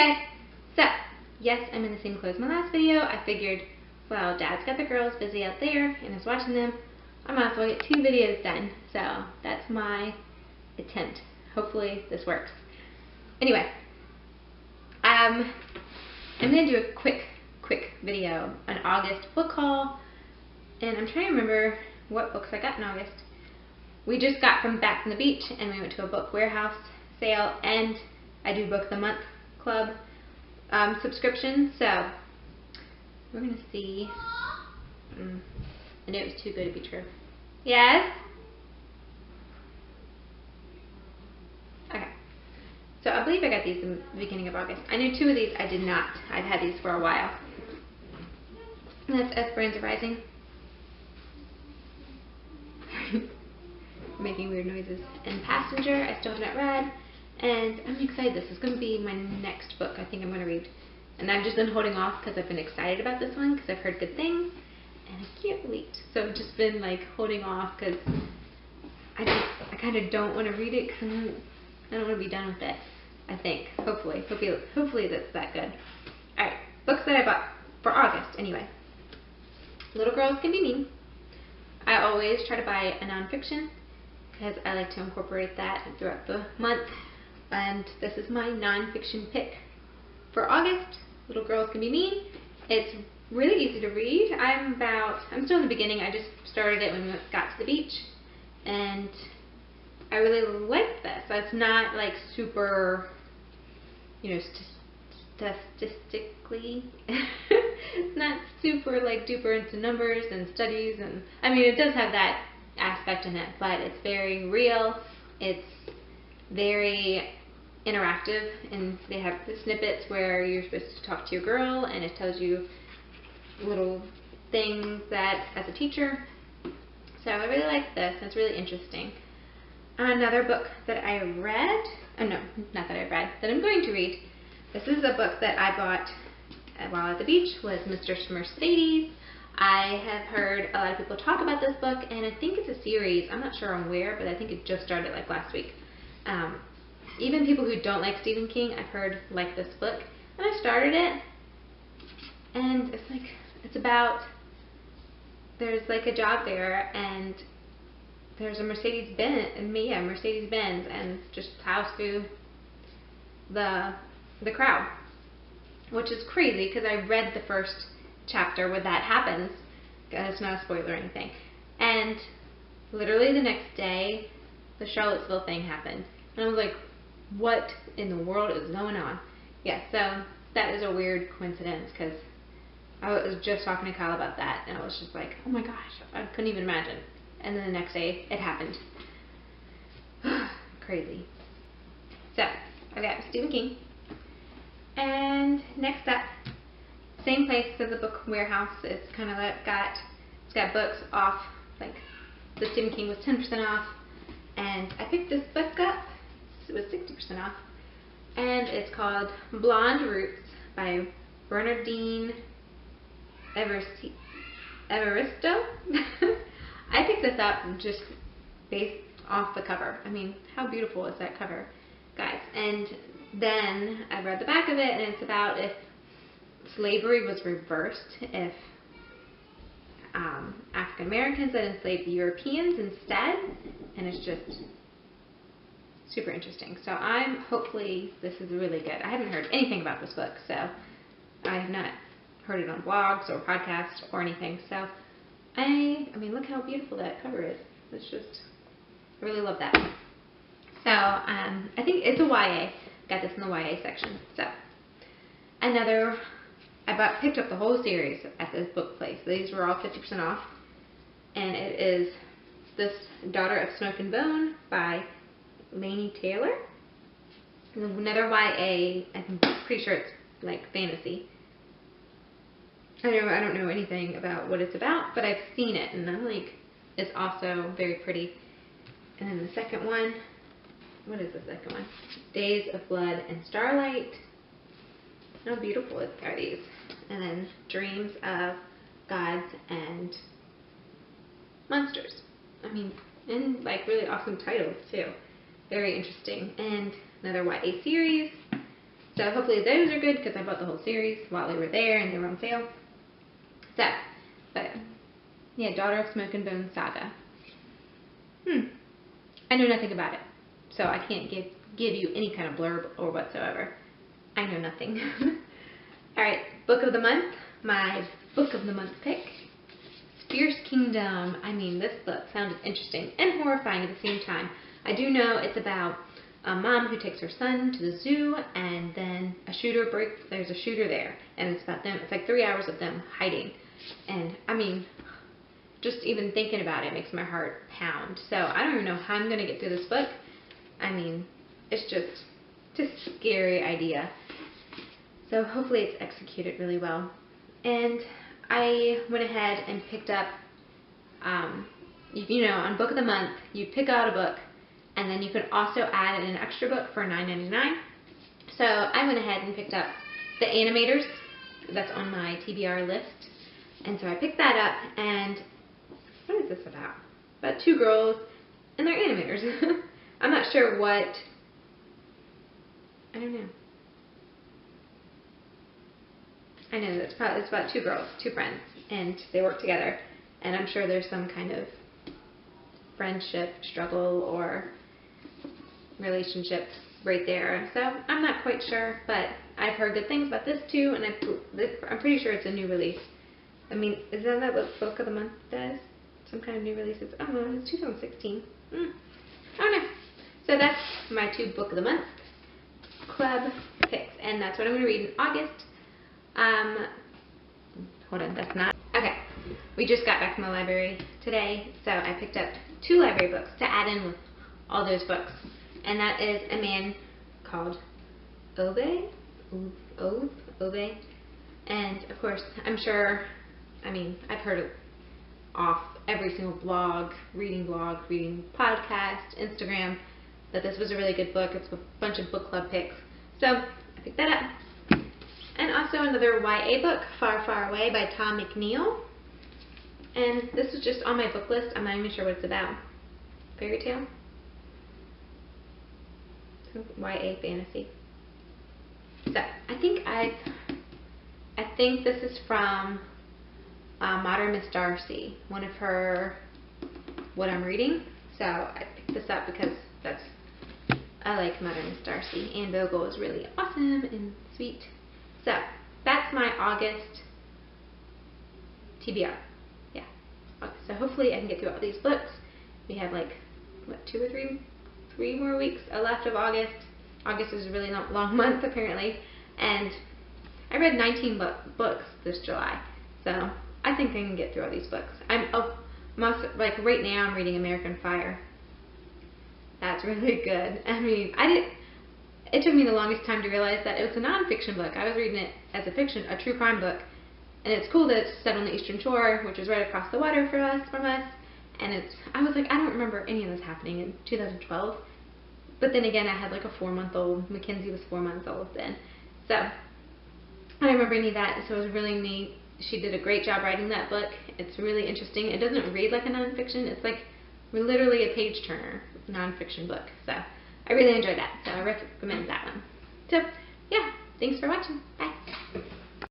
Okay, so, yes, I'm in the same clothes as my last video. I figured, well, Dad's got the girls busy out there and is watching them. I might as well get 2 videos done. So, that's my attempt. Hopefully this works. Anyway, I'm going to do a quick video on August book haul. And I'm trying to remember what books I got in August. We just got back from the beach and we went to a book warehouse sale, and I do book the month club subscription, so we're going to see. I knew it was too good to be true. Yes? Okay. So I believe I got these in the beginning of August. I knew 2 of these I did not. I've had these for a while. And that's Esperanza Rising. Making weird noises. And Passenger, I still have not read. And I'm excited. This is going to be my next book I think I'm going to read. And I've just been holding off because I've been excited about this one because I've heard good things. And I can't wait. So I've just been like holding off because I kind of don't want to read it because I don't want to be done with it. I think. Hopefully that's that good. Alright. Books that I bought for August anyway. Little Girls Can Be Mean. I always try to buy a nonfiction because I like to incorporate that throughout the month. And this is my nonfiction pick for August. Little Girls Can Be Mean. It's really easy to read. I'm still in the beginning. I just started it when we got to the beach, and I really like this. It's not like super, statistically. It's not super like duper into numbers and studies, and I mean it does have that aspect in it, but it's very real. It's very interactive, and they have the snippets where you're supposed to talk to your girl, and it tells you little things that as a teacher. So I really like this. It's really interesting. Another book that I read, that I'm going to read. This is a book that I bought while at the beach, was Mr. Mercedes. I have heard a lot of people talk about this book, and I think it's a series. I'm not sure on where, but I think it just started like last week. Even people who don't like Stephen King, I've heard like this book. And I started it, and it's about, there's like a job fair, and there's a Mercedes-Benz, and just plows through the crowd, which is crazy because I read the first chapter where that happens. It's not a spoiler or anything. And literally the next day, the Charlottesville thing happened, and I was like, what in the world is going on? Yeah, so that is a weird coincidence because I was just talking to Kyle about that, and I was just like, oh my gosh, I couldn't even imagine. And then the next day, it happened. Crazy. So, I got Stephen King. And next up, same place as the book warehouse. It's kind of like it's got books off, like the Stephen King was 10% off. And I picked this book up. It was 60% off. And it's called Blonde Roots by Bernardine Evaristo. I picked this up just based off the cover. I mean, how beautiful is that cover, guys? And then I read the back of it, and it's about if slavery was reversed, if African Americans had enslaved the Europeans instead, and it's just super interesting. So hopefully this is really good. I haven't heard anything about this book, so I have not heard it on blogs or podcasts or anything. So I mean, look how beautiful that cover is. It's just, I really love that. So I think it's a YA. Got this in the YA section. So I picked up the whole series at this book place. These were all 50% off, and it is this Daughter of Smoke and Bone by Laini Taylor. Another YA. I'm pretty sure it's like fantasy. I don't know anything about what it's about, but I've seen it, and I'm like, it's also very pretty. And then the second one, what is the second one? Days of Blood and Starlight. How beautiful are these? And then Dreams of Gods and Monsters. I mean, and like really awesome titles too. Very interesting. And another YA series. So hopefully those are good because I bought the whole series while they were there and they were on sale. So, but yeah, Daughter of Smoke and Bone Saga. I know nothing about it, so I can't give you any kind of blurb or whatsoever. I know nothing. Alright, book of the month. My book of the month pick. Fierce Kingdom. I mean, this book sounded interesting and horrifying at the same time. I do know it's about a mom who takes her son to the zoo, and then there's a shooter there, and it's about them. It's like 3 hours of them hiding, and I mean, just even thinking about it makes my heart pound. So I don't even know how I'm going to get through this book. I mean, it's just a scary idea. So hopefully it's executed really well. And I went ahead and picked up, you know, on Book of the Month, you pick out a book, and then you can also add an extra book for $9.99. So I went ahead and picked up The Animators. That's on my TBR list. And so I picked that up, and what is this about? About 2 girls, and they're animators. I'm not sure what, I don't know. I know it's about 2 girls, 2 friends, and they work together, and I'm sure there's some kind of friendship struggle or relationship right there. So I'm not quite sure, but I've heard good things about this too, and I'm pretty sure it's a new release. I mean, isn't that what Book of the Month does? Some kind of new releases. Oh no, it's 2016. I don't know. So that's my 2 Book of the Month club picks, and that's what I'm going to read in August. Hold on, that's not. Okay, we just got back from the library today, so I picked up 2 library books to add in with all those books, and that is A Man Called Ove, and of course, I'm sure, I mean, I've heard it off every single blog, reading podcast, Instagram, that this was a really good book. It's a bunch of book club picks, so I picked that up. And also another YA book, Far, Far Away by Tom McNeil. And this was just on my book list. I'm not even sure what it's about. Fairy tale? YA fantasy. So, I think this is from Modern Miss Darcy, one of her, what I'm reading. So I picked this up because I like Modern Miss Darcy. Anne Bogle is really awesome and sweet. So, that's my August TBR. Yeah. So hopefully I can get through all these books. We have like, what, 2 or 3 more weeks left of August. August is a really long month apparently. And I read 19 books this July. So I think I can get through all these books. Like right now I'm reading American Fire. That's really good. I mean, it took me the longest time to realize that it was a nonfiction book. I was reading it as a true crime book. And it's cool that it's set on the Eastern Shore, which is right across the water from us. And I was like, I don't remember any of this happening in 2012. But then again, I had like a 4-month-old. Mackenzie was 4 months old then. So, I remember any of that, so it was really neat. She did a great job writing that book. It's really interesting. It doesn't read like a nonfiction. It's like literally a page-turner nonfiction book. So, I really enjoyed that. So, I recommend that one. So, yeah. Thanks for watching. Bye.